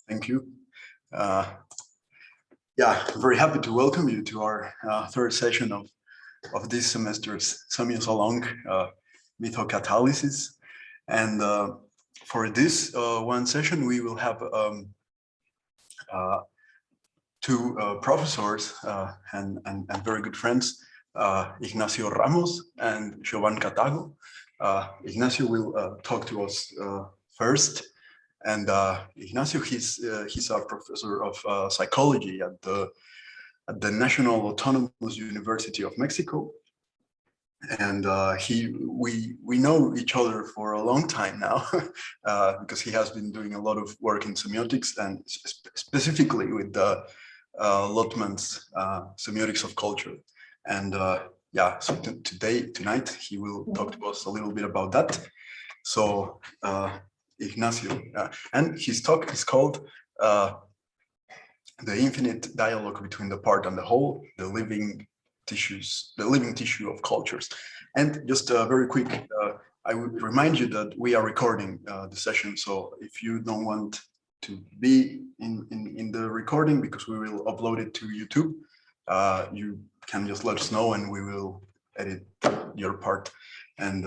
Thank you. Yeah, very happy to welcome you to our third session of this semester's Semiosalong, Mythokatalysis. And for this one session, we will have two professors and very good friends, Ignacio Ramos and Jovan Catago. Ignacio will talk to us first. And Ignacio, he's a professor of psychology at the National Autonomous University of Mexico, and we know each other for a long time now because he has been doing a lot of work in semiotics and specifically with the Lotman's semiotics of culture. And yeah, so tonight he will talk to us a little bit about that. So. Ignacio, and his talk is called The Infinite Dialogue Between the Part and the Whole, the living tissue of cultures. And just very quick, I would remind you that we are recording the session, so if you don't want to be in the recording because we will upload it to YouTube, you can just let us know and we will edit your part. And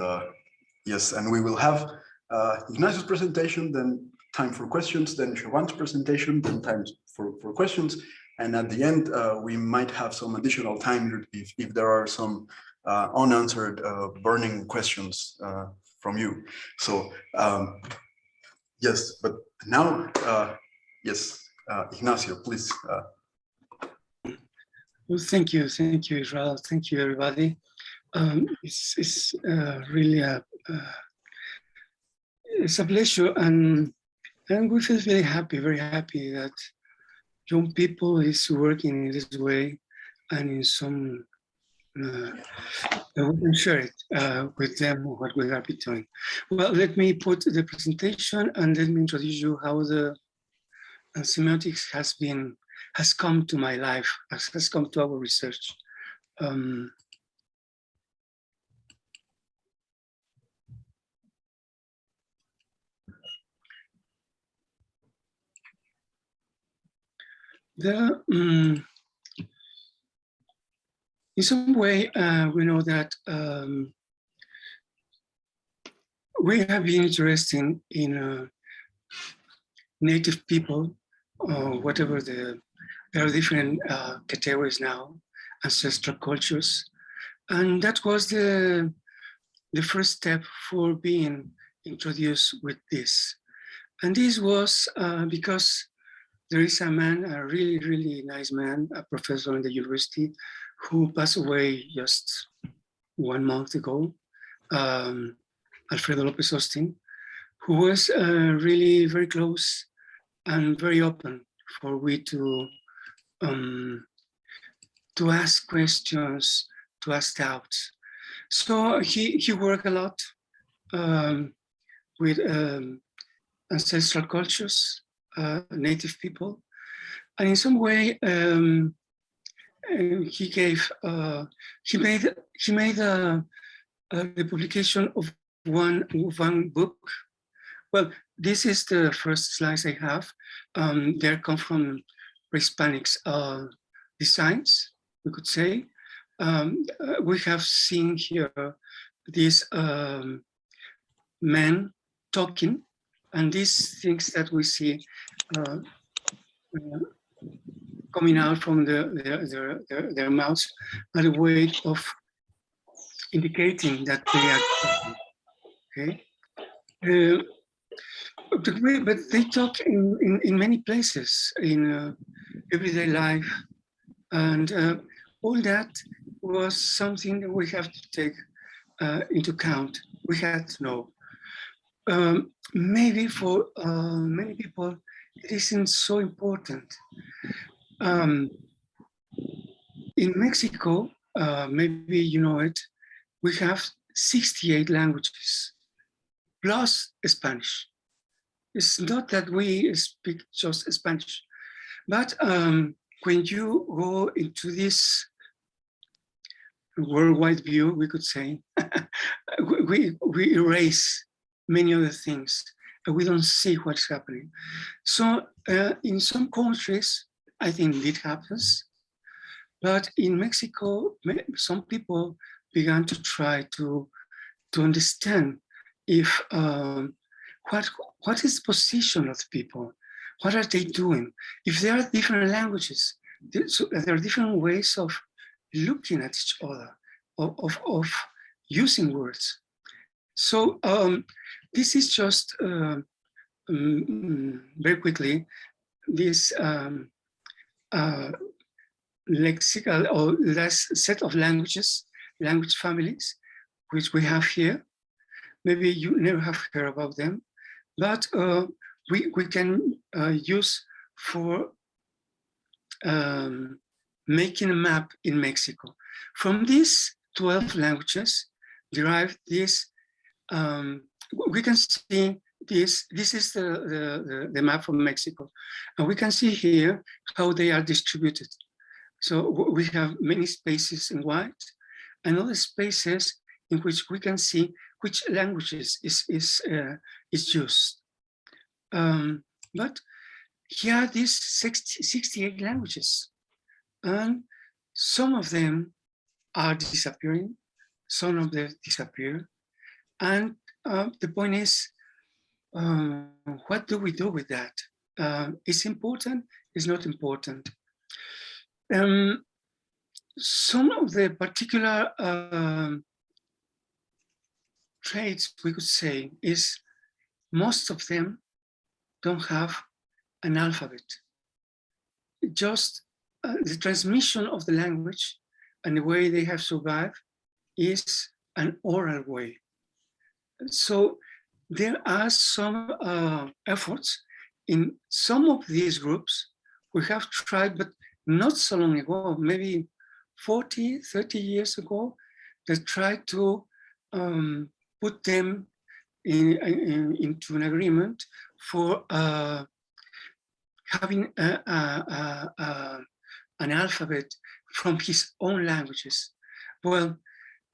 yes, and we will have Ignacio's presentation, then time for questions, then Jovan's presentation, then time for questions. And at the end, we might have some additional time if there are some unanswered burning questions from you. So yes, but now, yes, Ignacio, please. Well, thank you, Israel. Thank you, everybody. It's really it's a pleasure, and we feel very happy that young people is working in this way, and in some we can share it with them what we have been doing. Well, let me put the presentation and let me introduce you how the semiotics has come to my life, has come to our research. In some way, we know that we have been interested in native people, or whatever there are different categories now, ancestral cultures, and that was the first step for being introduced with this. And this was because there is a man, a really nice man, a professor in the university, who passed away just 1 month ago, Alfredo Lopez Austin, who was really very close and very open for we to ask questions, to ask doubts. So he worked a lot with ancestral cultures, native people, and in some way he made the publication of one book. Well, this is the first slides I have. They come from pre-Hispanic designs, we could say. We have seen here these men talking, and these things that we see coming out from their mouths are a way of indicating that they are talking. Okay, but they talk in many places in everyday life, and all that was something that we have to take into account. We had to know. Maybe for many people, it isn't so important. In Mexico, maybe you know it, we have 68 languages, plus Spanish. It's not that we speak just Spanish, but when you go into this worldwide view, we could say, we erase many other things we don't see what's happening. So in some countries, I think it happens, but in Mexico, some people began to try to understand if what is the position of the people, what are they doing? If there are different languages, there are different ways of looking at each other, of using words. So this is just very quickly this lexical or less set of languages, language families, which we have here. Maybe you never have heard about them, but we can use for making a map in Mexico. From these 12 languages derive this, we can see this is the map of Mexico. And we can see here how they are distributed. So we have many spaces in white and other spaces in which we can see which languages is used. But here are these 68 languages, and some of them are disappearing, some of them disappear. And the point is, what do we do with that? It's important, it's not important. Some of the particular traits we could say is most of them don't have an alphabet. Just the transmission of the language and the way they have survived is an oral way. So there are some efforts in some of these groups. We have tried, but not so long ago, maybe 40, 30 years ago, they tried to put them into an agreement for having an alphabet from his own languages. Well,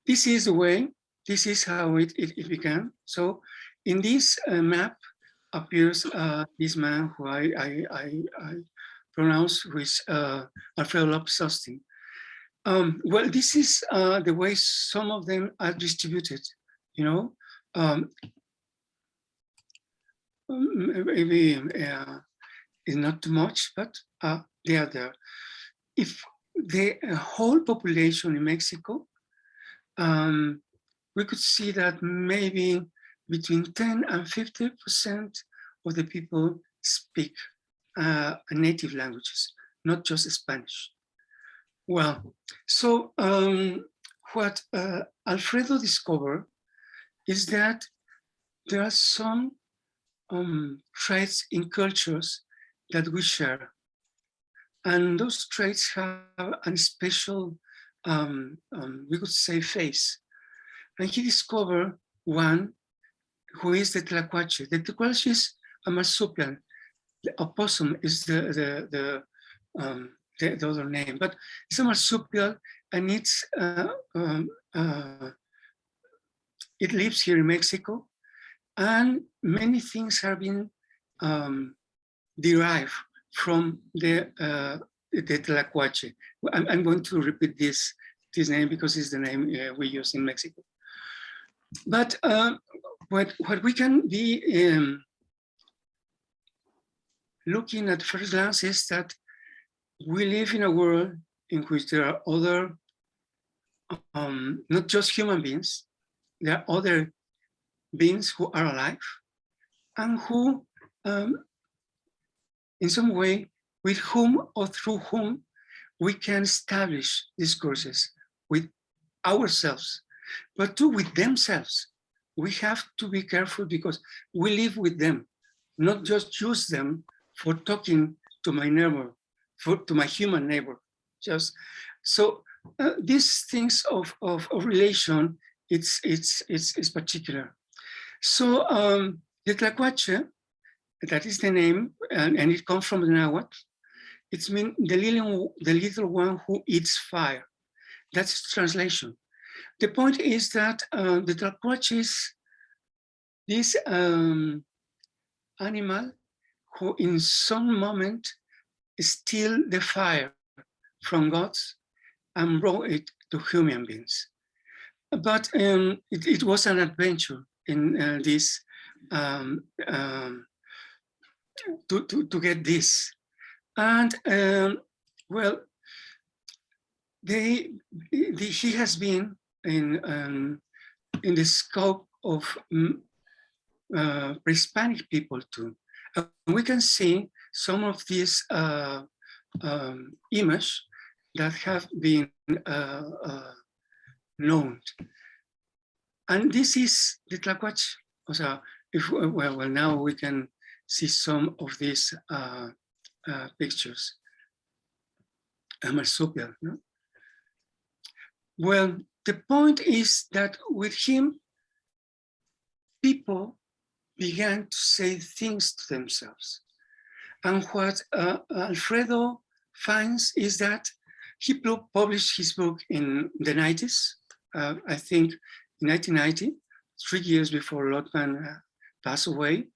this is the way, this is how it began. So in this map appears this man who I pronounce, who is Alfredo Lopes-Austin. Well, this is the way some of them are distributed, you know. Maybe it's not too much, but they are there. If the whole population in Mexico, we could see that maybe between 10 and 50% of the people speak native languages, not just Spanish. Well, so what Alfredo discovered is that there are some traits in cultures that we share. And those traits have a special, we could say, face. And he discovered one who is the tlacuache. The tlacuache is a marsupial. The opossum is the other name, but it's a marsupial, and it's it lives here in Mexico, and many things have been derived from the tlacuache. I'm going to repeat this name because it's the name we use in Mexico. But what we can be looking at first glance is that we live in a world in which there are other, not just human beings, there are other beings who are alive and who, in some way, with whom or through whom we can establish discourses with ourselves, but too with themselves. We have to be careful because we live with them, not just use them for talking to my neighbor, to my human neighbor. Just so these things of relation, it's particular. So the tlacuache, that is the name, and it comes from the Nahuatl. It's mean the little one who eats fire. That's the translation. The point is that the tlacuache is this animal who in some moment steal the fire from gods and brought it to human beings. But it was an adventure in this, to get this. And well, he has been in the scope of Hispanic people too. We can see some of these images that have been known. And this is the Tlacuache. So well, now we can see some of these pictures. A marsupial, no? Well, the point is that with him, people began to say things to themselves. And what Alfredo finds is that he published his book in the 90s, I think in 1990, 3 years before Lotman passed away,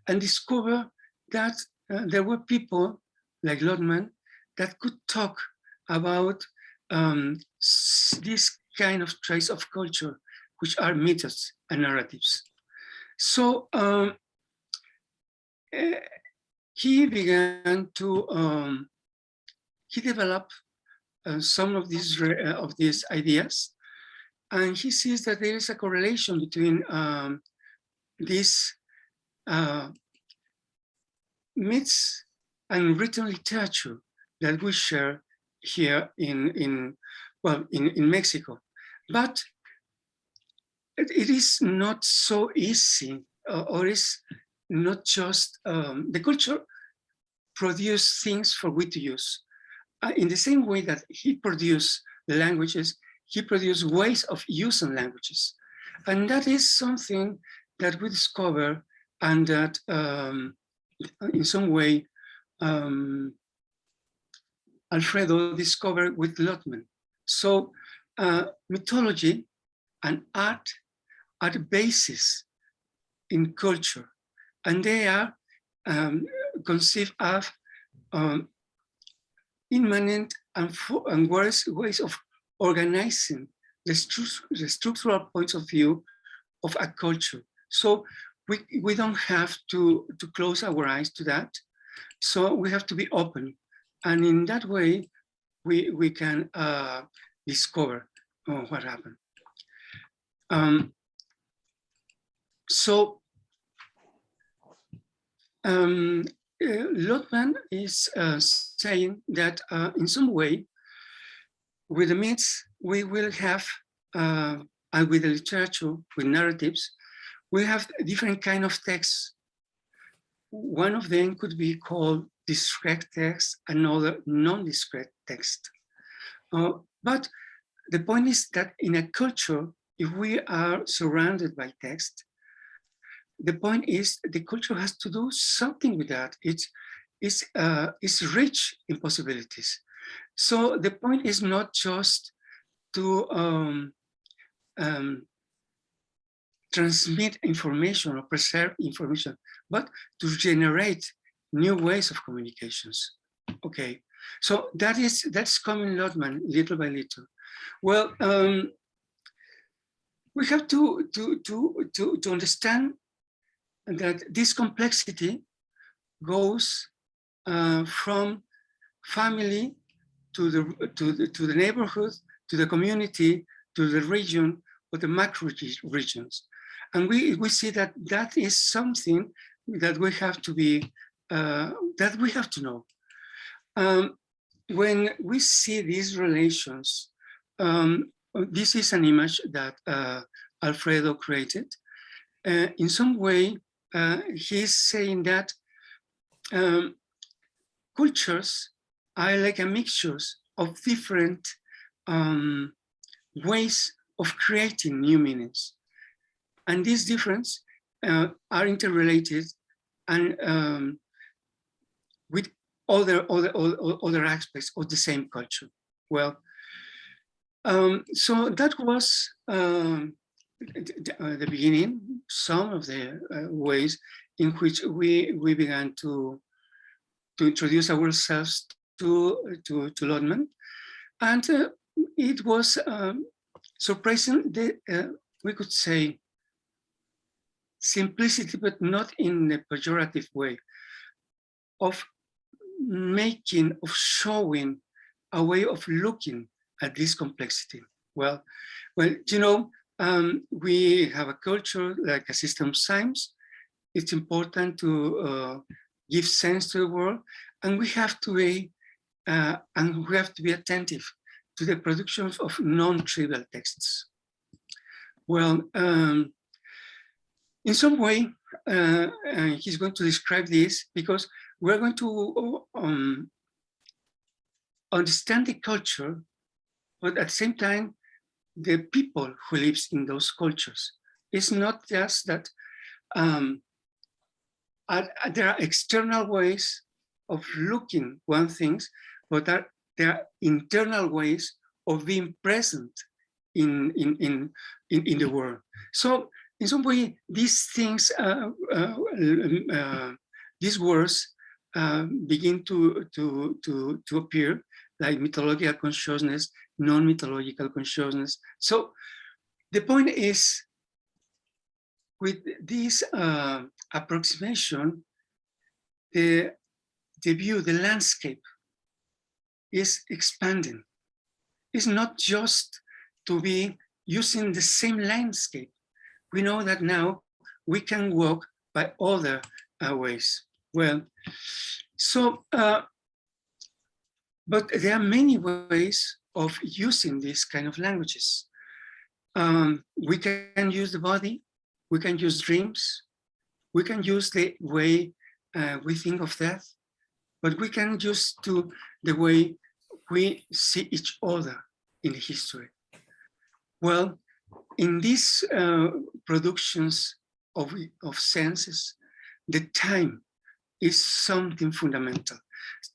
and discovered that there were people like Lotman that could talk about this kind of traits of culture, which are myths and narratives. So he began to, he developed some of these ideas, and he sees that there is a correlation between these myths and written literature that we share here in Mexico. But it is not so easy, or is not just the culture produce things for we to use. In the same way that he produced the languages, he produced ways of using languages. And that is something that we discover, and that in some way Alfredo discovered with Lotman. So mythology and art are the basis in culture, and they are conceived of immanent and ways of organizing the structural points of view of a culture. So we don't have to close our eyes to that. So we have to be open. And in that way, we can discover what happened. Lotman is saying that in some way, with the myths, we will have, and with the literature, with narratives, we have different kind of texts. One of them could be called discrete text, another non-discrete text. But the point is that in a culture, if we are surrounded by text, the point is the culture has to do something with that. It's rich in possibilities. So the point is not just to transmit information or preserve information, but to generate new ways of communications. Okay, so that's coming Lotman little by little. Well, we have to understand that this complexity goes from family to the neighborhood, to the community, to the region, or the macro regions. And we see that that is something that we have to be, that we have to know. When we see these relations, this is an image that Alfredo created. In some way, he's saying that cultures are like a mixture of different ways of creating new meanings. And these differences are interrelated and with other aspects of the same culture. Well, so that was the beginning, some of the ways in which we began to introduce ourselves to Lotman. And it was surprising, we could say, simplicity, but not in a pejorative way, of making, of showing a way of looking at this complexity. Well, you know, we have a culture like a system of science. It's important to give sense to the world, and we have to be attentive to the production of non-trivial texts. Well, in some way, he's going to describe this because we're going to understand the culture, but at the same time, the people who lives in those cultures. It's not just that there are external ways of looking one things, but there are internal ways of being present in the world. So in some way, these things, these words begin to appear, like mythological consciousness, non-mythological consciousness. So the point is, with this approximation, the view, the landscape is expanding. It's not just to be using the same landscape. We know that now we can walk by other ways. Well, so, but there are many ways of using these kind of languages. We can use the body, we can use dreams, we can use the way we think of death, but we can use the way we see each other in history. Well, in these productions of senses, the time is something fundamental.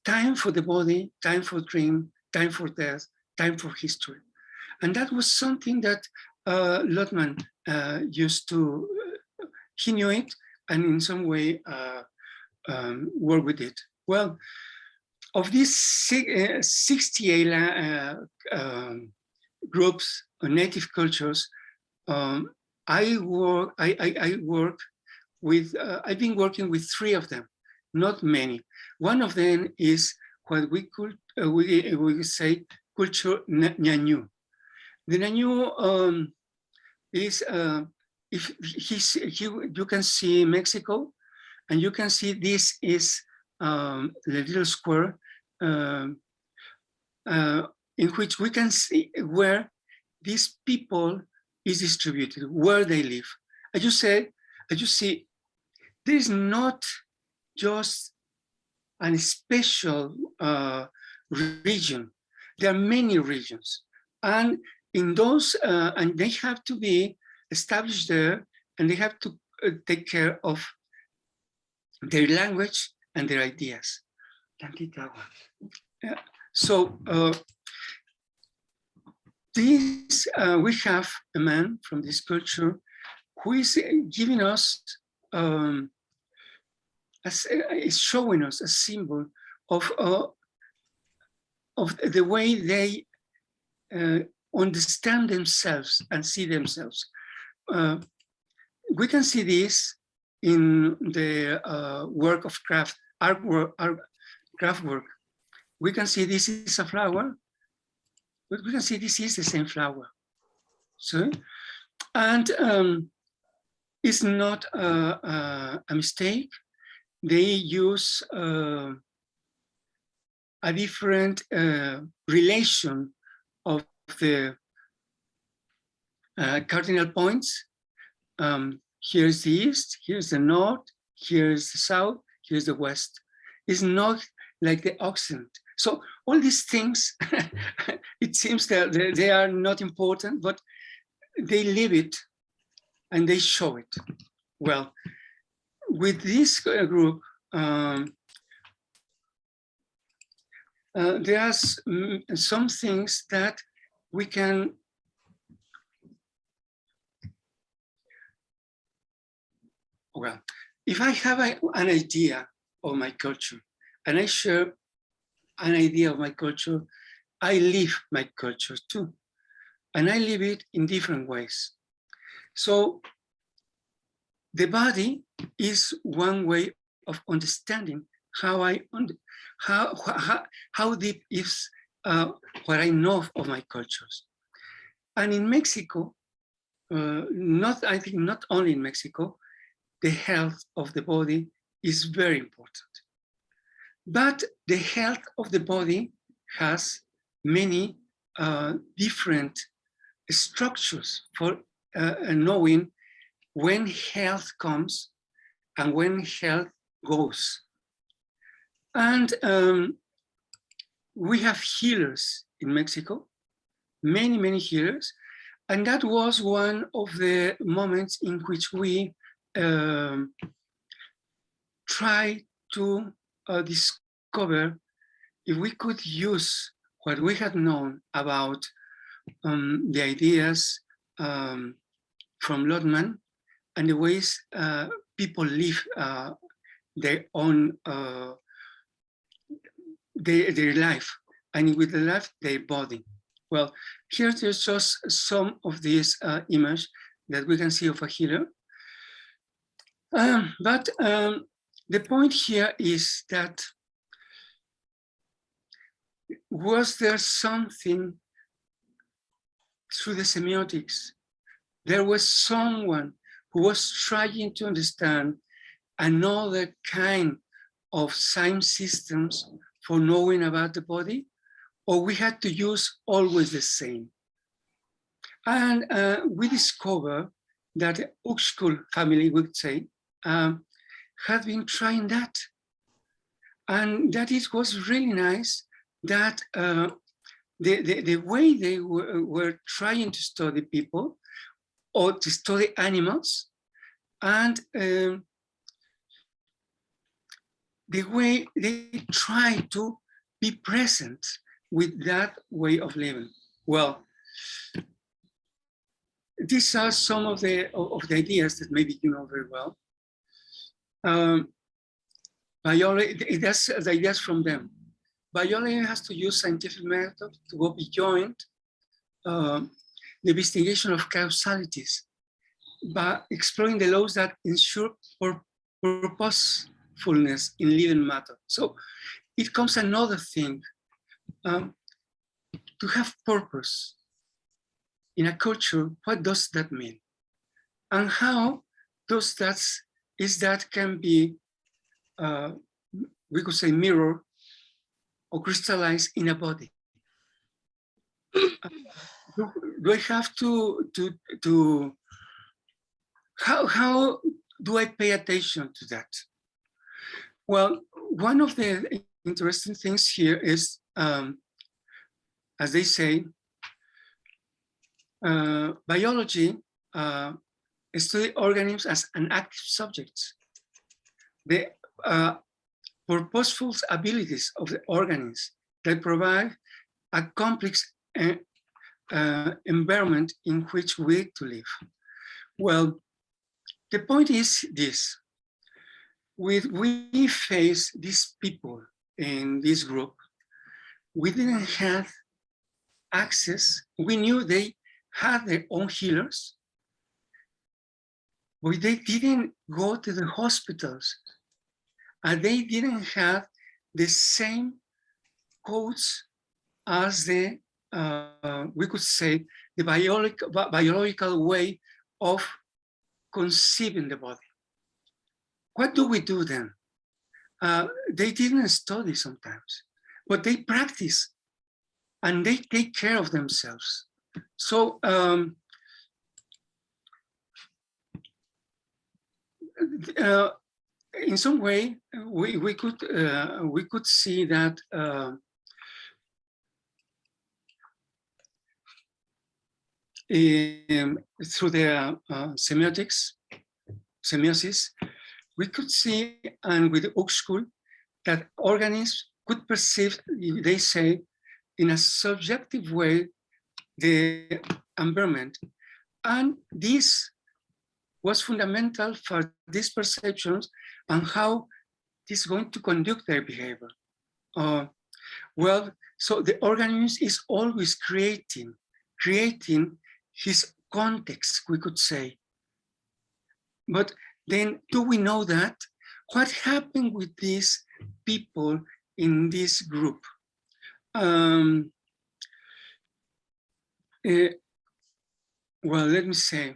Time for the body, time for dream, time for death, time for history. And that was something that Lotman used to, he knew it and in some way work with it. Well, of these 68 groups or native cultures, I've been working with 3 of them, not many. One of them is what we could we say culture Hñahñu. The Hñahñu is you can see Mexico, and you can see this is the little square in which we can see where these people is distributed, where they live. As you see, there is not just a special region. There are many regions, and in those, and they have to be established there, and they have to take care of their language and their ideas. So we have a man from this culture who is giving us, is showing us a symbol of the way they understand themselves and see themselves. We can see this in the work of craft, craft work. We can see this is a flower, but we can see this is the same flower. So, and it's not a mistake. They use a different relation of the cardinal points. Here's the east, here's the north, here's the south, here's the west. It's not like the Occident. So all these things, it seems that they are not important, but they live it and they show it. Well, with this group, there are some things that we can if I have an idea of my culture and I share an idea of my culture, I live my culture too. And I live it in different ways. So the body is one way of understanding how deep is what I know of my cultures. And in Mexico, I think not only in Mexico, the health of the body is very important. But the health of the body has many different structures for knowing when health comes and when health goes. And we have healers in Mexico, many, many healers. And that was one of the moments in which we tried to discover if we could use what we had known about the ideas from Lotman and the ways people live their own, their life, and with the life, their body. Well, here's just some of these images that we can see of a healer. But the point here is that was there something through the semiotics? There was someone who was trying to understand another kind of sign systems for knowing about the body, or we had to use always the same. And we discovered that the Uxkul family, would say, had been trying that. And that it was really nice that the way they were trying to study people or to study animals, and the way they try to be present with that way of living. Well, these are some of the ideas that maybe you know very well. Biology, that's the ideas from them. Biology has to use scientific method to go beyond the investigation of causalities by exploring the laws that ensure purposefulness in living matter. So it comes another thing, to have purpose in a culture. What does that mean? And how does that can be, we could say, mirror or crystallize in a body? Do I have to how do I pay attention to that? Well, one of the interesting things here is, as they say, biology study organisms as an active subject. The purposeful abilities of the organisms that provide a complex environment in which we to live. Well, the point is this: we face these people in this group, we didn't have access. We knew they had their own healers, but they didn't go to the hospitals, and they didn't have the same codes as the, we could say, the biological way of conceiving the body. What do we do then? They didn't study sometimes, but they practice and they take care of themselves. So in some way, we could see that through the semiosis, we could see, and with the Uxkul, that organisms could perceive, they say, in a subjective way, the environment. And this was fundamental for these perceptions and how this is going to conduct their behavior. Well, so the organism is always creating his context, we could say. But then do we know that? What happened with these people in this group? Well, let me say,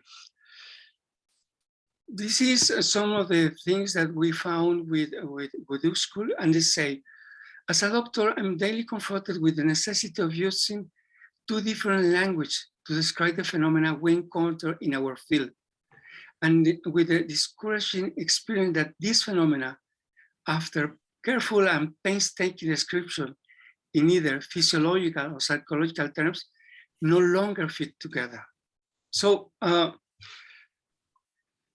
this is some of the things that we found with school, and they say, as a doctor, I'm daily confronted with the necessity of using two different languages to describe the phenomena we encounter in our field. And with the discouraging experience that these phenomena, after careful and painstaking description in either physiological or psychological terms, no longer fit together. So,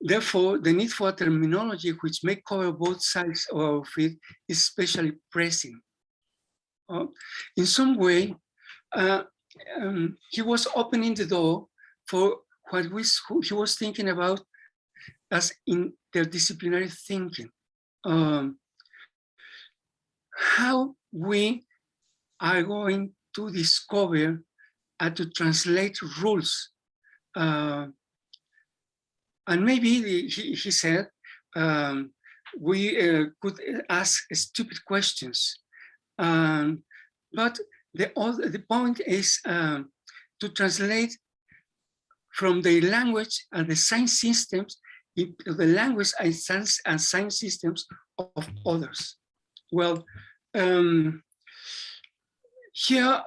therefore, the need for a terminology which may cover both sides of our field is especially pressing. In some way, he was opening the door for what he was thinking about as interdisciplinary thinking. How we are going to discover and to translate rules. And maybe he said, we could ask stupid questions. But the point is to translate from the language and the science systems into the language and science systems of others. Well, here,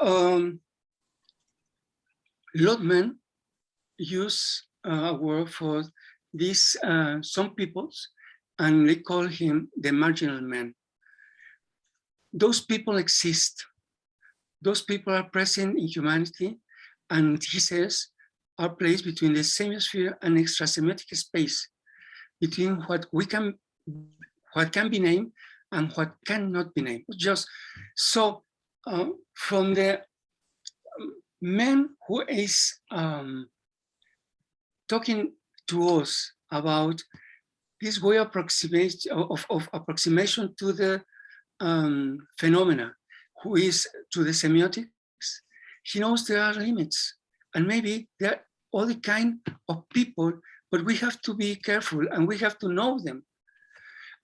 Lotman used a word for these some peoples, and they call him the marginal man. Those people exist. Those people are present in humanity, and he says, are placed between the semiosphere and extra-semiotic space, between what can be named and what cannot be named. Just so, from the man who is talking to us about this way of approximation to the phenomena, who is to the semiotics, he knows there are limits, and maybe there are other kind of people, but we have to be careful and we have to know them.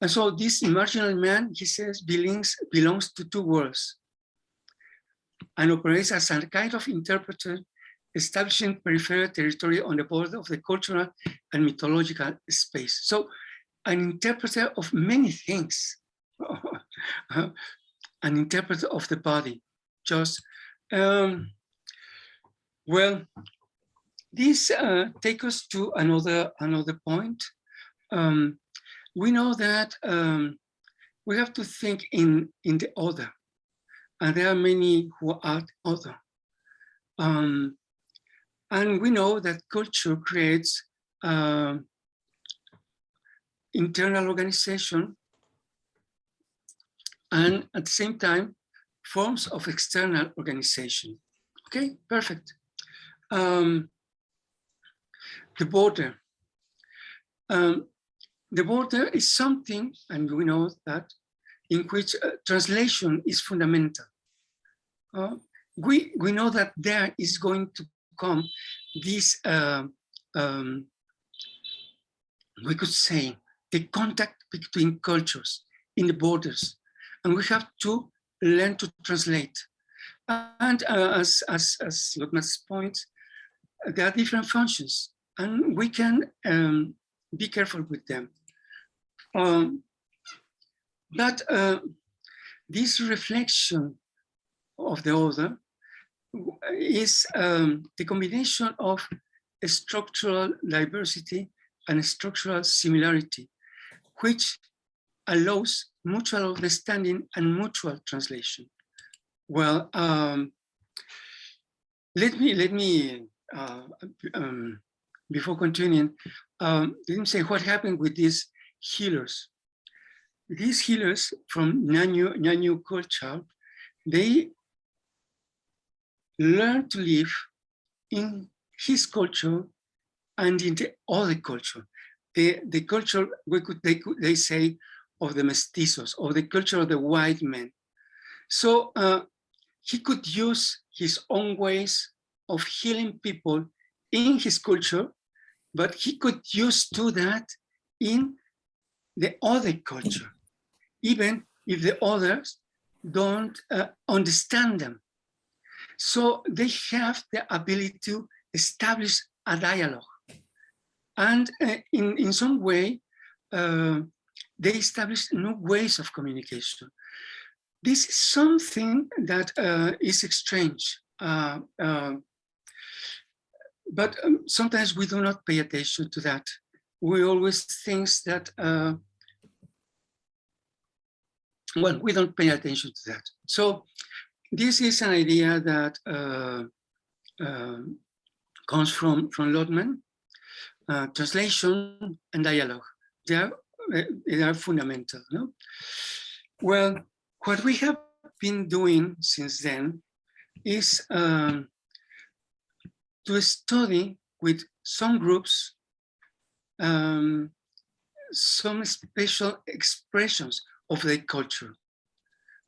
And so this marginal man, he says, belongs to two worlds and operates as a kind of interpreter, establishing peripheral territory on the border of the cultural and mythological space. So an interpreter of many things, an interpreter of the body. Just, well, this takes us to another point. We know that we have to think in the other, and there are many who are other. And we know that culture creates internal organization and at the same time, forms of external organization. Okay, perfect. The border. The border is something, and we know that, in which translation is fundamental. We know that there is going to come this, we could say, the contact between cultures in the borders, and we have to learn to translate. And as Lotman's point, there are different functions, and we can be careful with them. But this reflection of the other is the combination of a structural diversity and a structural similarity, which allows mutual understanding and mutual translation. Well, let me before continuing, let me say what happened with these healers. These healers from Hñahñu culture, they learn to live in his culture and in the other culture. the culture, they say, of the mestizos, of the culture of the white men. So he could use his own ways of healing people in his culture, but he could use to that in the other culture, even if the others don't understand them. So they have the ability to establish a dialogue. And in some way, they establish new ways of communication. This is something that is strange, but sometimes we do not pay attention to that. We always think that, well, we don't pay attention to that. So this is an idea that comes from Lotman. Translation and dialogue, they are fundamental. No? Well, what we have been doing since then is to study with some groups some special expressions of their culture: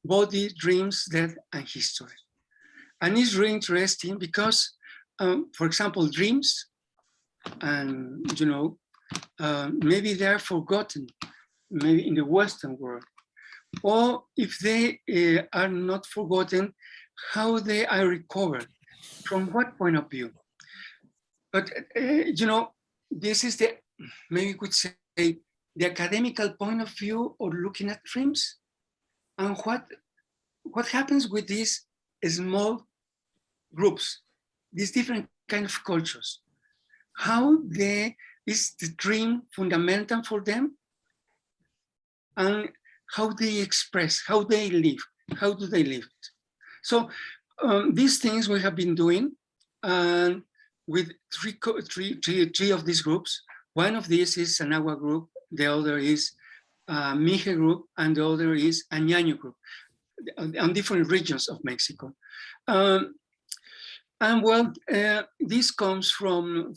body, dreams, death, and history. And it's really interesting because, for example, dreams, and maybe they are forgotten, maybe in the Western world, or if they are not forgotten, how they are recovered, from what point of view. But this is the, maybe we could say, the academical point of view of looking at dreams, and what happens with these small groups, these different kind of cultures. How is the dream fundamental for them, and how they express, how they live, how do they live it? So these things we have been doing with three of these groups. One of these is an Agua group, the other is Mije group, and the other is Hñahñu group, on different regions of Mexico. And well, this comes from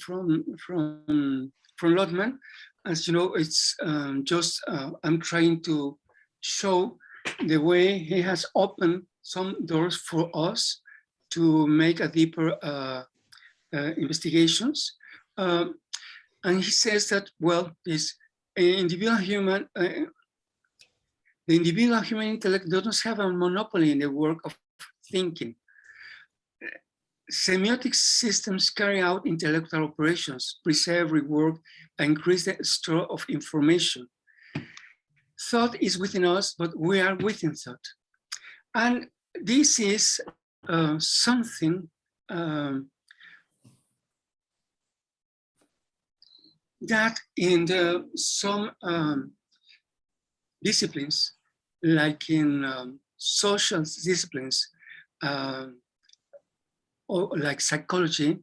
Lotman. As you know, it's just, I'm trying to show the way he has opened some doors for us to make a deeper investigations. And he says that, well, this individual human, the individual human intellect doesn't have a monopoly in the work of thinking. Semiotic systems carry out intellectual operations, preserve, rework, and increase the store of information. Thought is within us, but we are within thought. And this is something that in some disciplines, like in social disciplines, or like psychology,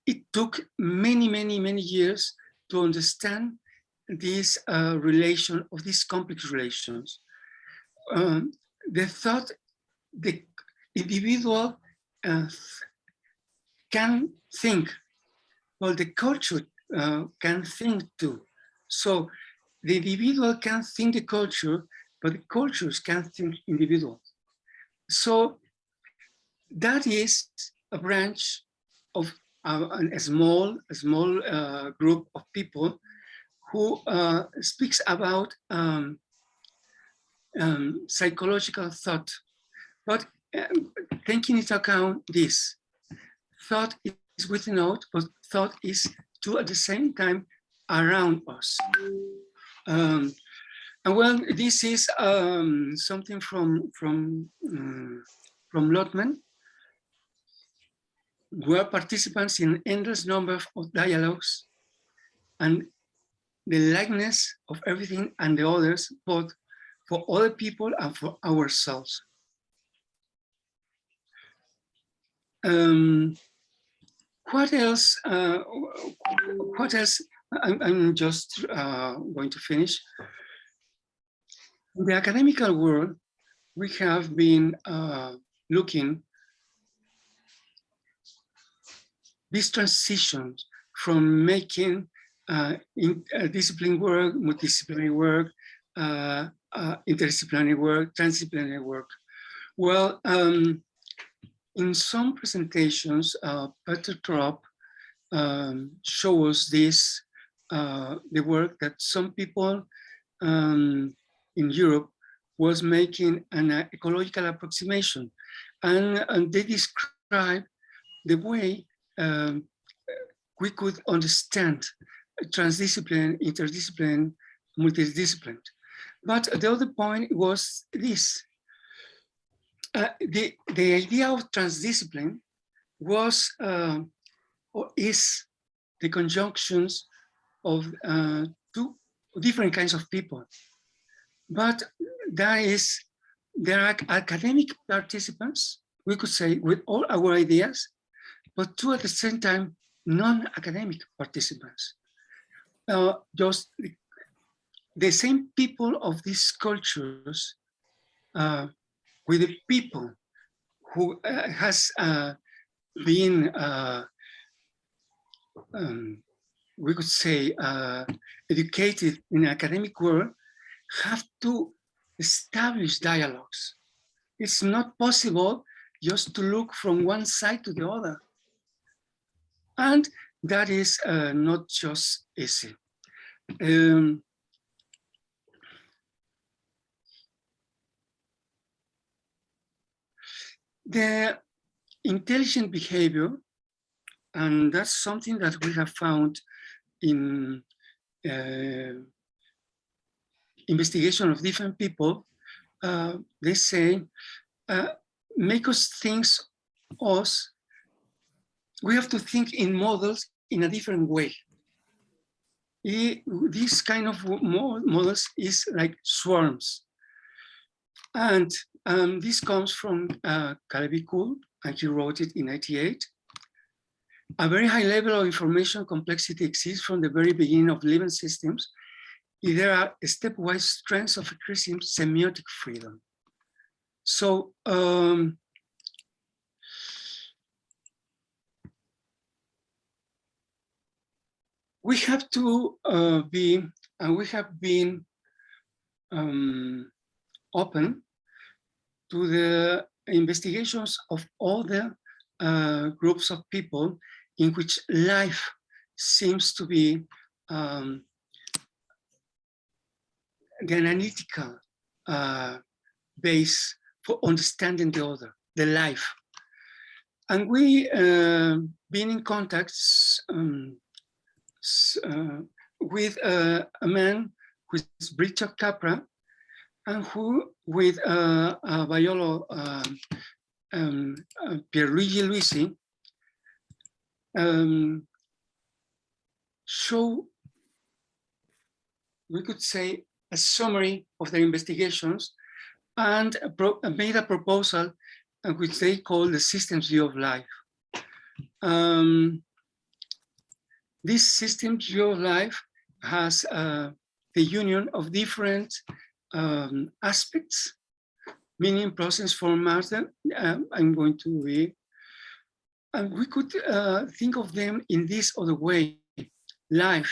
it took many years to understand this relation of these complex relations. The thought, the individual can think, well, the culture can think too. So the individual can think the culture, but the cultures can think individuals. So that is a branch of a small group of people who speaks about psychological thought, but taking into account this, thought is within us, but thought is too at the same time around us. And well, this is something from Lotman. We are participants in endless number of dialogues, and the likeness of everything and the others, both for other people and for ourselves. What else? I'm just going to finish. In the academical world, we have been looking these transitions from making discipline work, multidisciplinary work, interdisciplinary work, transdisciplinary work. Well, in some presentations, Peter Trop shows this, the work that some people in Europe was making an ecological approximation. And they describe the way we could understand transdiscipline, interdiscipline, multidiscipline. But the other point was this. The idea of transdiscipline was or is the conjunctions of two different kinds of people. But there are academic participants, we could say, with all our ideas, but two at the same time, non-academic participants. Just the same people of these cultures with the people who has been, we could say, educated in the academic world, have to establish dialogues. It's not possible just to look from one side to the other. And that is not just easy. The intelligent behavior, and that's something that we have found in investigation of different people, they say, make us think we have to think in models in a different way. This kind of models is like swarms. And this comes from Calvi-Cool, and he wrote it in 1998. A very high level of information complexity exists from the very beginning of living systems. There are stepwise trends of increasing semiotic freedom. So we have to be, and we have been open to the investigations of other groups of people in which life seems to be the analytical base for understanding the other, the life. And we been in contact with a man who is Richard Capra, and who with Vaiolo Pierluigi Luisi show, we could say, a summary of their investigations and made a proposal which they call the systems view of life. This systems view of life has the union of different aspects, meaning, process, form, matter. I'm going to read. And we could think of them in this other way. Life,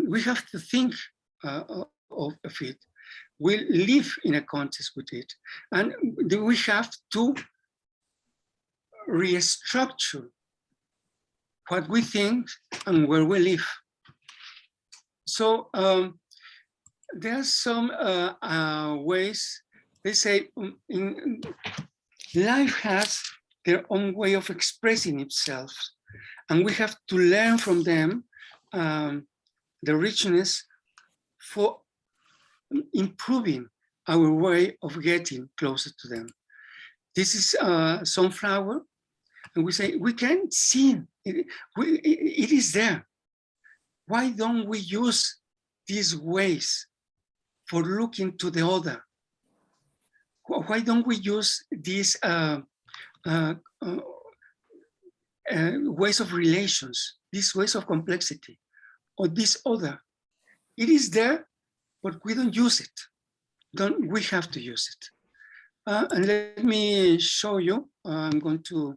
we have to think of it. We live in a context with it. And we have to restructure what we think and where we live. So there are some ways, they say, life has their own way of expressing itself, and we have to learn from them the richness for improving our way of getting closer to them. This is sunflower, and we say, we can see it, it is there. Why don't we use these ways for looking to the other? Why don't we use these ways of relations, these ways of complexity, or this other? It is there, but we don't use it. We have to use it. And let me show you. I'm going to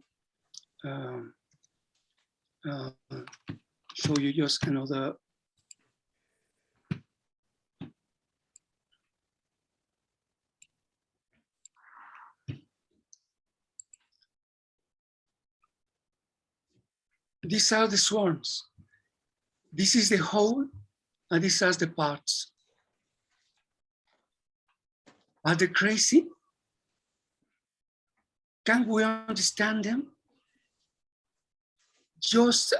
show you just another. These are the swarms. This is the whole, and these are the parts. Are they crazy? Can we understand them? Just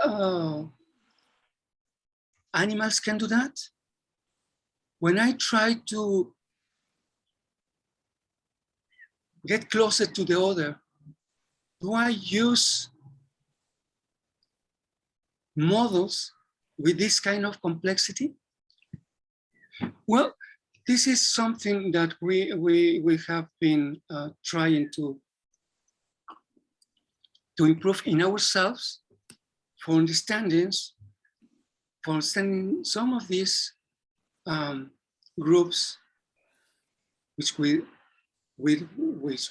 animals can do that? When I try to get closer to the other, do I use models with this kind of complexity? Well, this is something that we have been trying to improve in ourselves for understanding some of these groups which we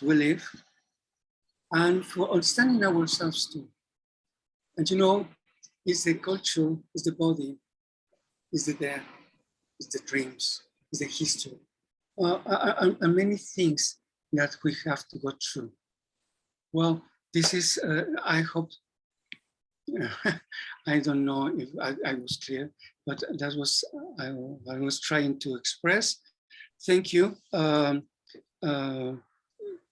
live, and for understanding ourselves too. And you know, it's the culture, it's the body, it's the death, it's the dreams, it's the history, and many things that we have to go through. Well, this is, I hope, I don't know if I was clear, but that was, I was trying to express. Thank you to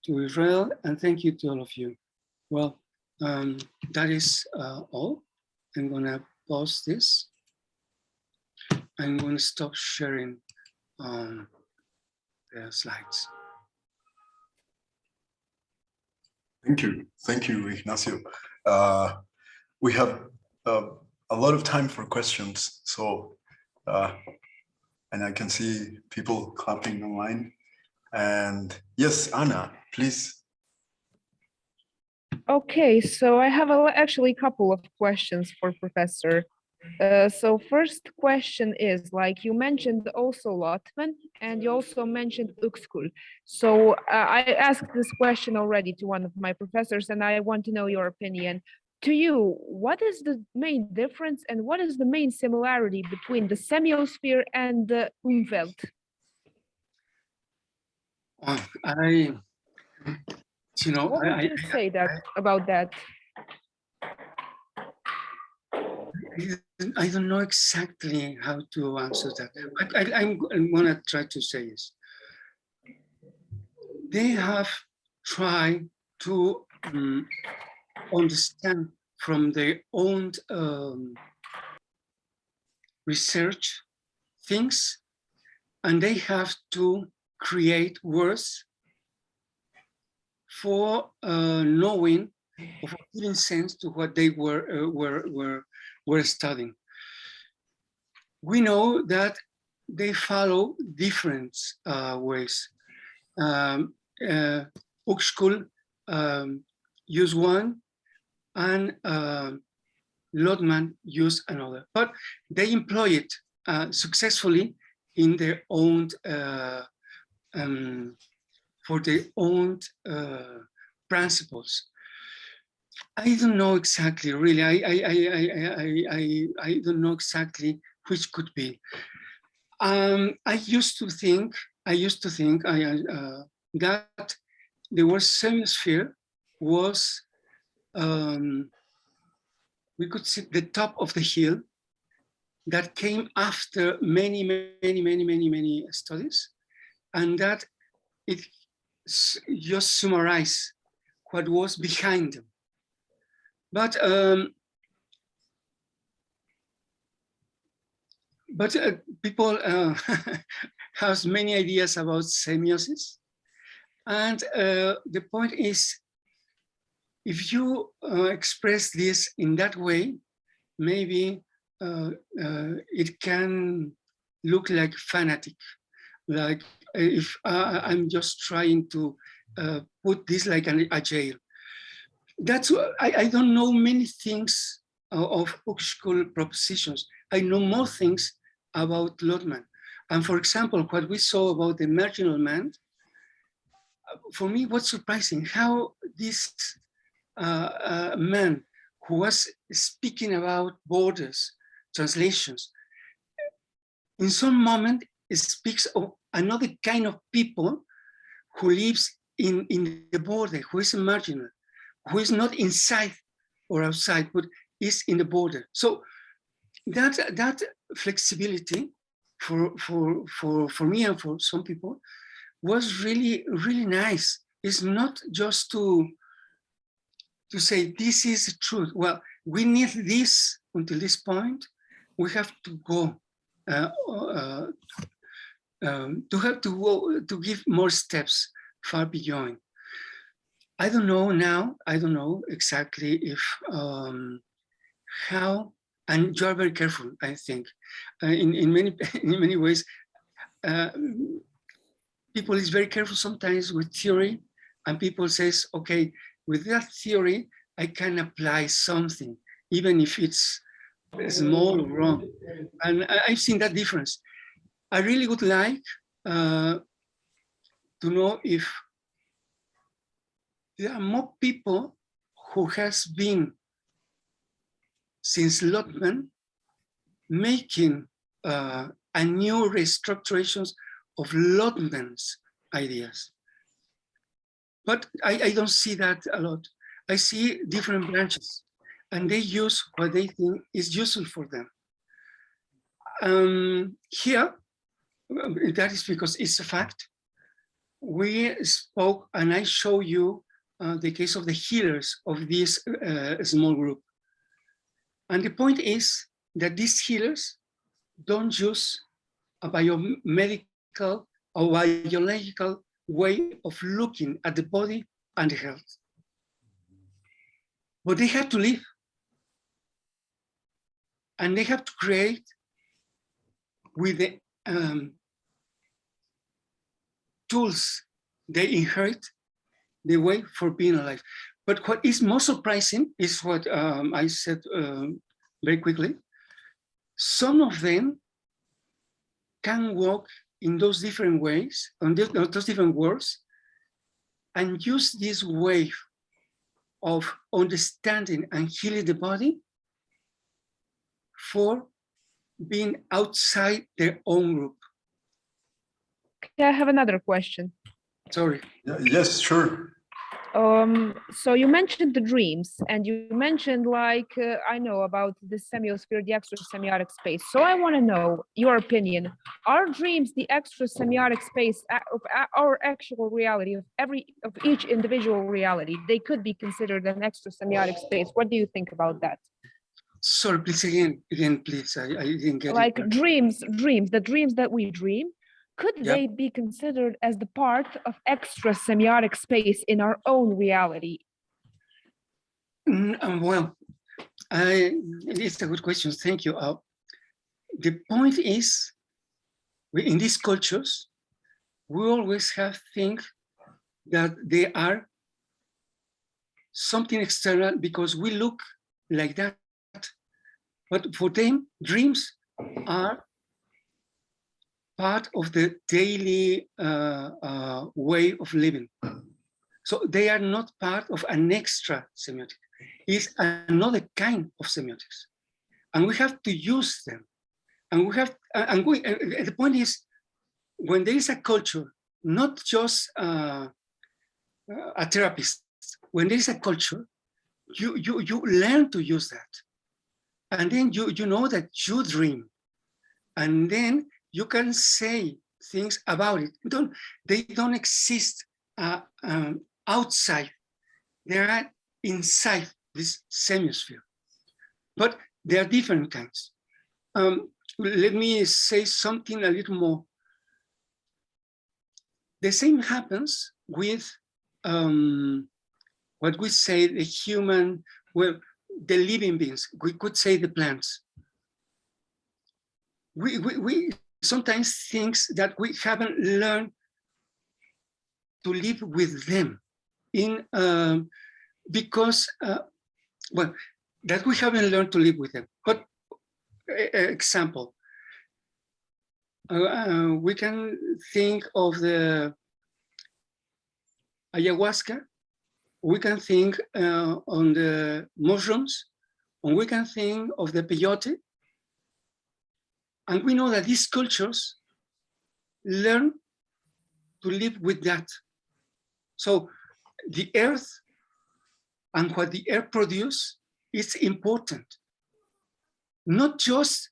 Israel, and thank you to all of you. Well, that is all. I'm gonna pause this. I'm gonna stop sharing the slides. Thank you, Ignacio. We have a lot of time for questions, so and I can see people clapping online. And yes, Anna, please. Okay, so I have actually a couple of questions for Professor. So first question is, like you mentioned also Lotman, and you also mentioned Uxkul. So I asked this question already to one of my professors, and I want to know your opinion. To you, what is the main difference and what is the main similarity between the semiosphere and the Umwelt? You know, what would you say about that? I don't know exactly how to answer that. I'm gonna try to say this. They have tried to understand from their own research things, and they have to create words for knowing or for giving sense to what they were studying. We know that they follow different ways. Uxkul use one, and Lotman use another, but they employ it successfully in their own for their own principles. I don't know exactly, really. I don't know exactly which could be. I used to think that the word semiosphere was, we could see the top of the hill that came after many studies, and that it just summarized what was behind them. But people have many ideas about semiosis, and the point is, if you express this in that way, maybe it can look like fanatic, like if I'm just trying to put this like a jail. That's I don't know many things of Uxkul propositions. I know more things about Lotman. And for example, what we saw about the marginal man, for me, what's surprising, how this man who was speaking about borders, translations. In some moment, it speaks of another kind of people who lives in the border, who is marginal, who is not inside or outside, but is in the border. So that flexibility for me and for some people was really, really nice. It's not just to say this is the truth. Well, we need this until this point. We have to go to give more steps far beyond. I don't know now. I don't know exactly if how. And you are very careful, I think, in many ways. People is very careful sometimes with theory, and people says, okay, with that theory, I can apply something, even if it's small or wrong. And I've seen that difference. I really would like to know if there are more people who has been, since Lotman, making a new restructurations of Lotman's ideas. But I don't see that a lot. I see different branches, and they use what they think is useful for them. Here, that is because it's a fact. We spoke, and I show you the case of the healers of this small group. And the point is that these healers don't use a biomedical or biological way of looking at the body and the health. But they have to live. And they have to create with the tools they inherit the way for being alive. But what is more surprising is what I said very quickly. Some of them can walk in those different ways, on those different worlds, and use this way of understanding and healing the body for being outside their own group. I have another question. Sorry. Yeah, yes, sure. So you mentioned the dreams, and you mentioned like, I know about the semiosphere, the extra semiotic space. So I want to know your opinion. Are dreams the extra semiotic space of our actual reality, of each individual reality? They could be considered an extra semiotic space. What do you think about that? Sorry, please, again, please. I didn't get like it. Dreams, the dreams that we dream, could they be considered as the part of extra semiotic space in our own reality? Well, it's a good question. Thank you. The point is, in these cultures, we always have things that they are something external because we look like that. But for them, dreams are part of the daily way of living. So they are not part of an extra semiotic. It's another kind of semiotics. And we have to use them. And the point is, when there is a culture, not just a therapist, when there is a culture, you learn to use that. And then you know that you dream. And then you can say things about it. They don't exist outside. They are inside this semiosphere. But there are different kinds. Let me say something a little more. The same happens with what we say the human, well, the living beings. We could say the plants. We sometimes think that we haven't learned to live with them because that we haven't learned to live with them. But example, we can think of the ayahuasca. We can think on the mushrooms. and we can think of the peyote, and we know that these cultures learn to live with that. So the earth and what the earth produces is important, not just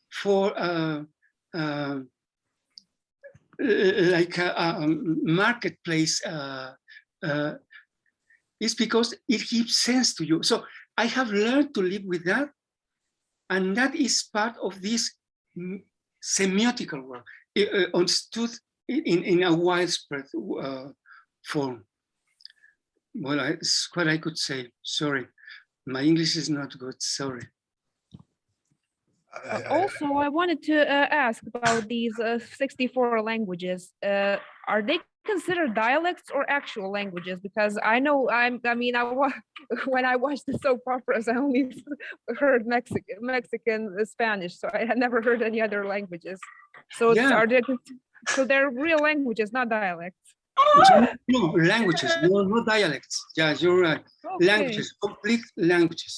for like a marketplace. It's because it gives sense to you. So I have learned to live with that, and that is part of this semiotical work, understood in a widespread form. Well, it's what I could say. Sorry, my English is not good. Sorry. Also, I wanted to ask about these 64 languages. Are they considered dialects or actual languages? Because I know when I watched the soap operas, I only heard Mexican Spanish, so I had never heard any other languages. So Yeah. they're real languages, not dialects. No, languages, no dialects. Yeah, you're right. Okay. Languages, complete languages.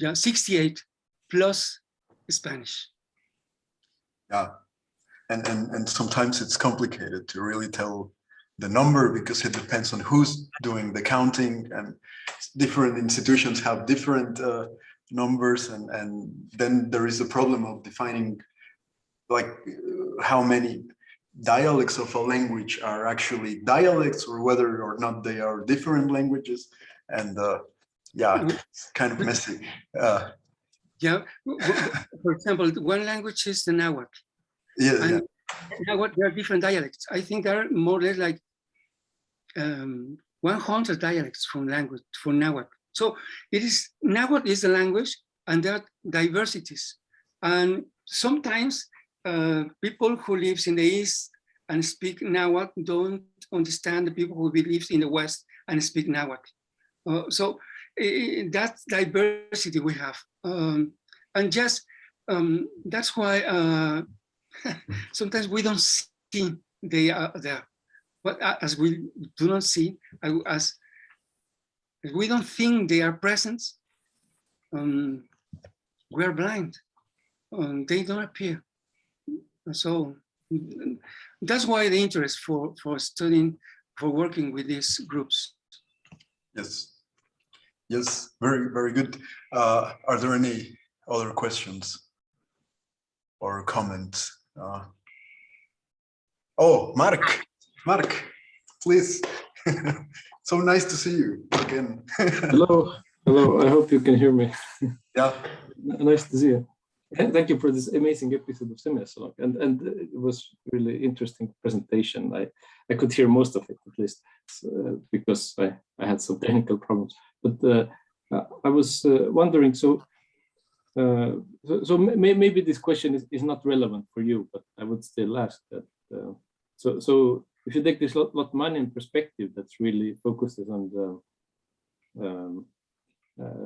Yeah, 68 plus Spanish. Yeah, and sometimes it's complicated to really tell the number because it depends on who's doing the counting, and different institutions have different numbers, and then there is a problem of defining like how many dialects of a language are actually dialects, or whether or not they are different languages, and yeah, it's kind of messy. Yeah, for example, one language is the Nahuatl. Yeah, and Nahuatl, there are different dialects. I think there are more or less like 100 dialects from Nahuatl. So Nahuatl is the language, and there are diversities. And sometimes people who live in the East and speak Nahuatl don't understand the people who live in the West and speak Nahuatl. So that diversity we have. And just that's why sometimes we don't see they are there. But as we do not see, as we don't think they are present, we are blind. They don't appear. So that's why the interest for studying, for working with these groups. Yes, very, very good. Are there any other questions or comments? Oh, Mark, please. So nice to see you again. Hello, I hope you can hear me. Yeah. Nice to see you. Thank you for this amazing episode of Semiosalong, and it was really interesting presentation. I could hear most of it, at least, because I had some technical problems. But I was wondering, so maybe this question is not relevant for you, but I would still ask that. So if you take this Lotmanian perspective, that's really focuses on the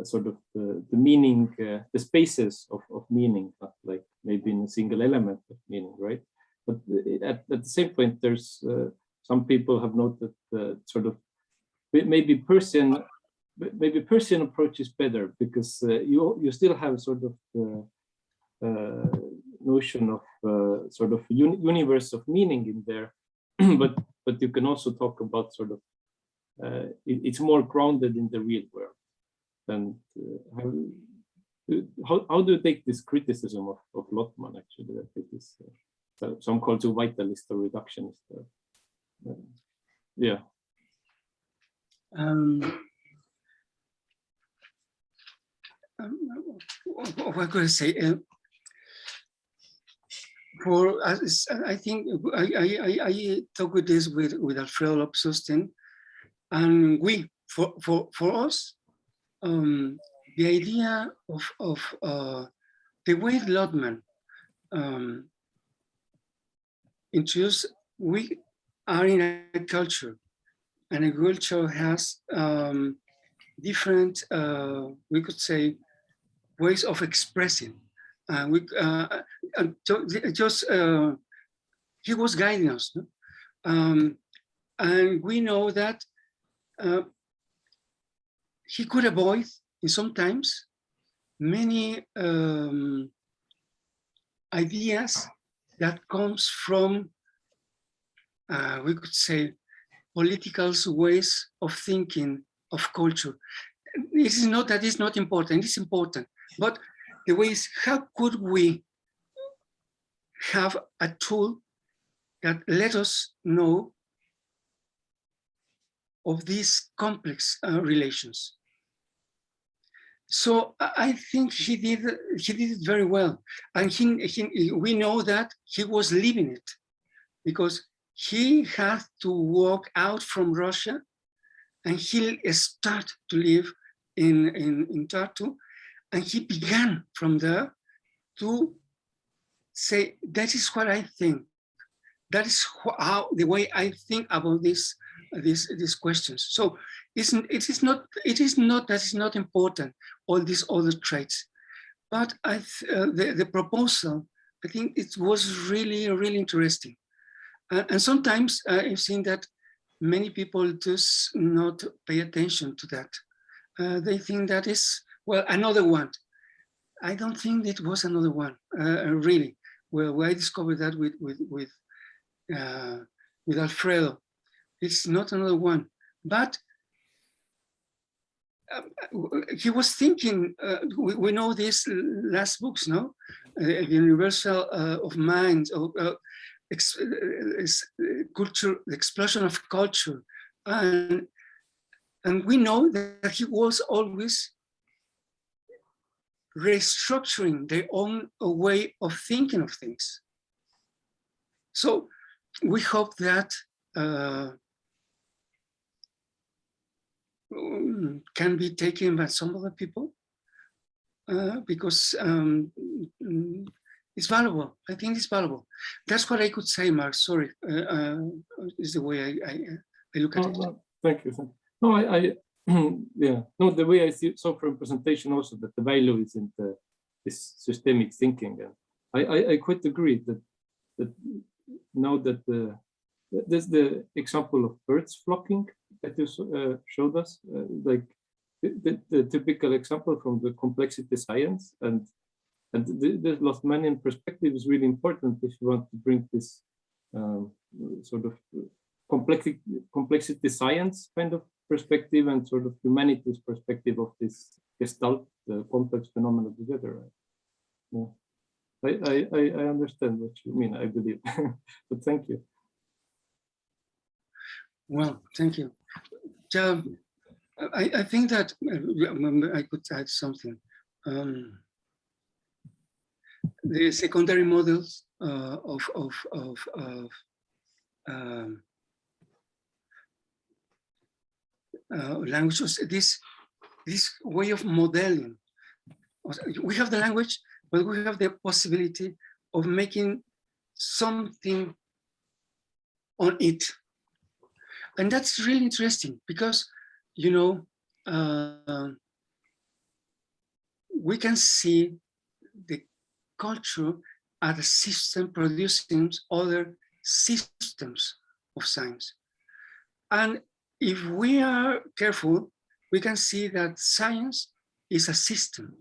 sort of the meaning, the spaces of meaning, not like maybe in a single element of meaning, right? But at the same point, there's some people have noted sort of maybe Persian approach is better, because you still have sort of the notion of sort of universe of meaning in there, but you can also talk about sort of it's more grounded in the real world. And how do you take this criticism of Lotman, actually, that it is some call to vitalist or reductionist? Yeah. What could I say? I think I talk with this with Alfredo Lopsustin, and for us, the idea of the way Lotman introduced, we are in a culture, and a culture has different, we could say, ways of expressing. He was guiding us, no? And we know that he could avoid, in sometimes, many ideas that comes from, we could say, political ways of thinking of culture. This is not that it's not important, it's important, but the way is, how could we have a tool that let us know of these complex relations? So I think he did it very well, and we know that he was living it, because he had to walk out from Russia, and he started to live in Tartu, and he began from there to say, that is what I think. That is how the way I think about these questions. So it is not that it's not important, all these other traits, but the proposal, I think it was really, really interesting. And sometimes I've seen that many people just not pay attention to that. They think that is, well, another one. I don't think it was another one, really. Well, I discovered that with Alfredo. It's not another one, but he was thinking, we know these last books, no? The Universal of Minds, culture, the explosion of culture. And we know that he was always restructuring their own way of thinking of things. So we hope that can be taken by some other people, because it's valuable. I think it's valuable. That's what I could say, Mark. Sorry, is the way I look at it. Thank you. No, I yeah. No, the way I saw from presentation also that the value is in this systemic thinking, and I quite agree that now that there's the example of birds flocking that you showed us, like the typical example from the complexity science, and the Lotmanian perspective is really important if you want to bring this sort of complexity science kind of perspective and sort of humanities perspective of this gestalt, the complex phenomena together. Yeah. I understand what you mean, I believe, but thank you. Well, thank you. I think that I could add something. The secondary models of languages, this way of modeling. We have the language, but we have the possibility of making something on it. And that's really interesting because, you know, we can see the culture as a system producing other systems of science. And if we are careful, we can see that science is a system.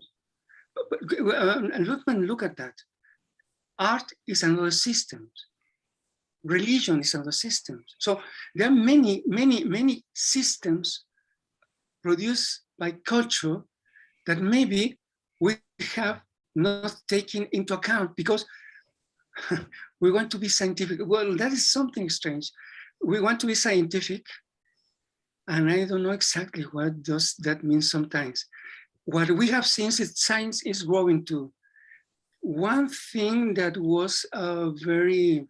Lotman, look at that. Art is another system. Religion is another system. So there are many, many, many systems produced by culture that maybe we have not taken into account because we want to be scientific. Well, that is something strange. We want to be scientific, and I don't know exactly what does that mean sometimes. What we have seen is science is growing too. One thing that was very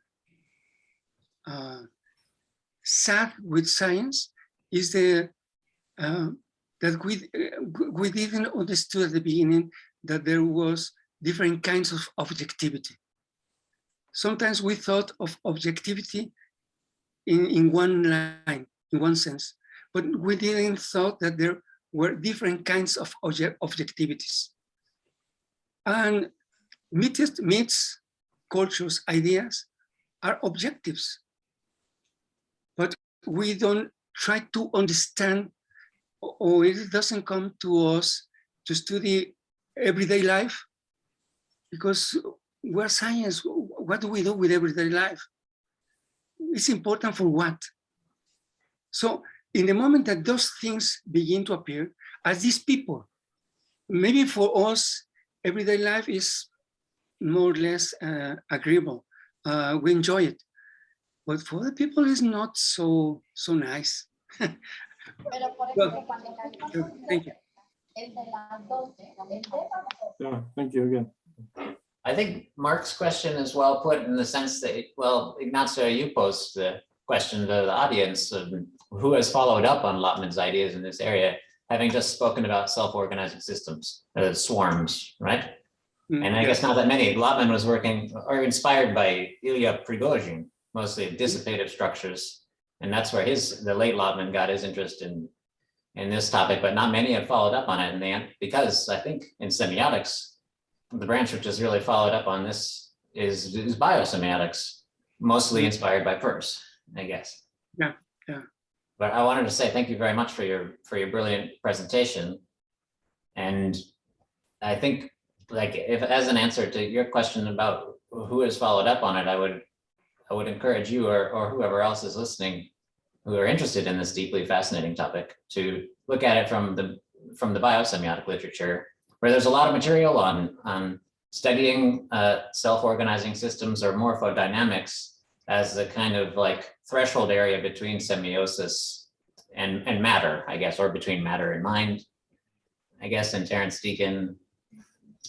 sad with science is that we didn't understand at the beginning that there was different kinds of objectivity. Sometimes we thought of objectivity in one line, in one sense, but we didn't thought that there were different kinds of objectivities. And myths, cultures, ideas are objectives, but we don't try to understand or it doesn't come to us to study everyday life, because we're science. What do we do with everyday life? It's important for what? So in the moment that those things begin to appear, as these people, maybe for us, everyday life is more or less agreeable. We enjoy it. But for other people, it's not so nice. Well, thank you. Yeah, thank you again. I think Mark's question is well put in the sense that, well, Ignacio, you posed the question to the audience of who has followed up on Lotman's ideas in this area, having just spoken about self-organizing systems, swarms, right? And I guess not that many. Lotman was working or inspired by Ilya Prigozhin, mostly dissipative structures. And that's where the late Lotman got his interest in this topic, but not many have followed up on it in the end, because I think in semiotics, the branch which has really followed up on this is biosemiotics, mostly inspired by Peirce, I guess. Yeah. But I wanted to say thank you very much for your brilliant presentation. And I think, like, if as an answer to your question about who has followed up on it, I would encourage you or whoever else is listening who are interested in this deeply fascinating topic to look at it from the biosemiotic literature, where there's a lot of material on studying self-organizing systems or morphodynamics as the kind of like threshold area between semiosis and matter, I guess, or between matter and mind, I guess, in Terence Deacon,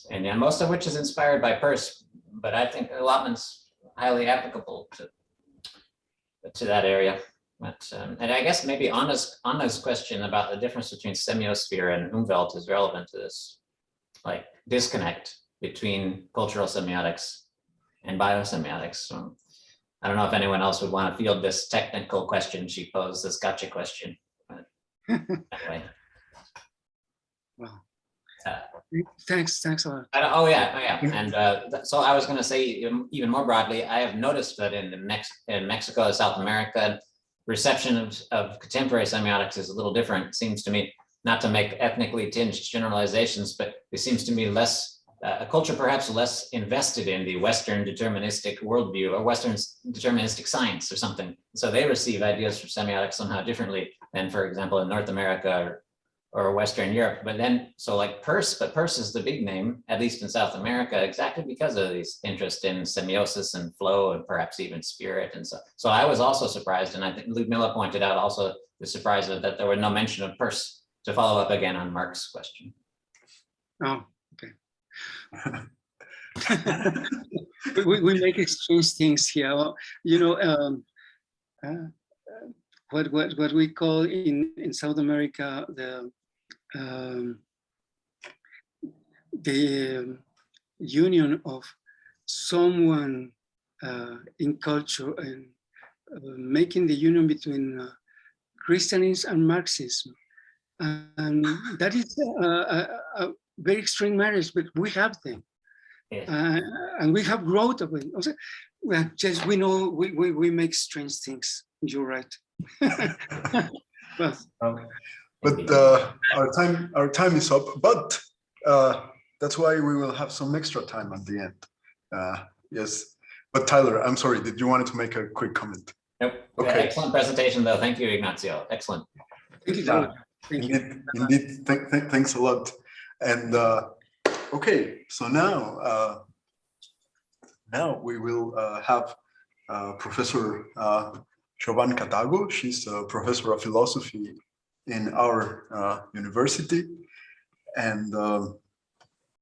and most of which is inspired by Peirce, but I think Lotman's highly applicable to that area. But, and I guess maybe Anna's question about the difference between semiosphere and Umwelt is relevant to this, like disconnect between cultural semiotics and biosemiotics. So I don't know if anyone else would want to field this technical question she posed, this gotcha question. But anyway. Wow. Thanks a lot. Oh yeah. And so I was going to say even more broadly, I have noticed that in Mexico, South America, reception of contemporary semiotics is a little different, it seems to me, not to make ethnically tinged generalizations, but it seems to me a culture perhaps less invested in the Western deterministic worldview or Western deterministic science or something. So they receive ideas from semiotics somehow differently than, for example, in North America or Western Europe. But then, so like Peirce, but Peirce is the big name, at least in South America, exactly because of this interest in semiosis and flow and perhaps even spirit. And so I was also surprised, and I think Ludmila pointed out also the surprise of that there was no mention of Peirce, to follow up again on Mark's question. Oh, okay. we make strange things here. You know, what we call in South America the union of someone in culture and making the union between Christianism and Marxism. And that is a very extreme marriage, but we have them. Yeah. And we have growth of it. Also, well, just we know we make strange things. You're right. Well, but our time is up. But that's why we will have some extra time at the end. Yes. But Tyler, I'm sorry. Did you want to make a quick comment? Nope. Okay. Excellent presentation, though. Thank you, Ignacio. Excellent. Thank you. Indeed. Thanks a lot. And okay, so now we will have Professor Jovan Catago. She's a professor of philosophy in our university, and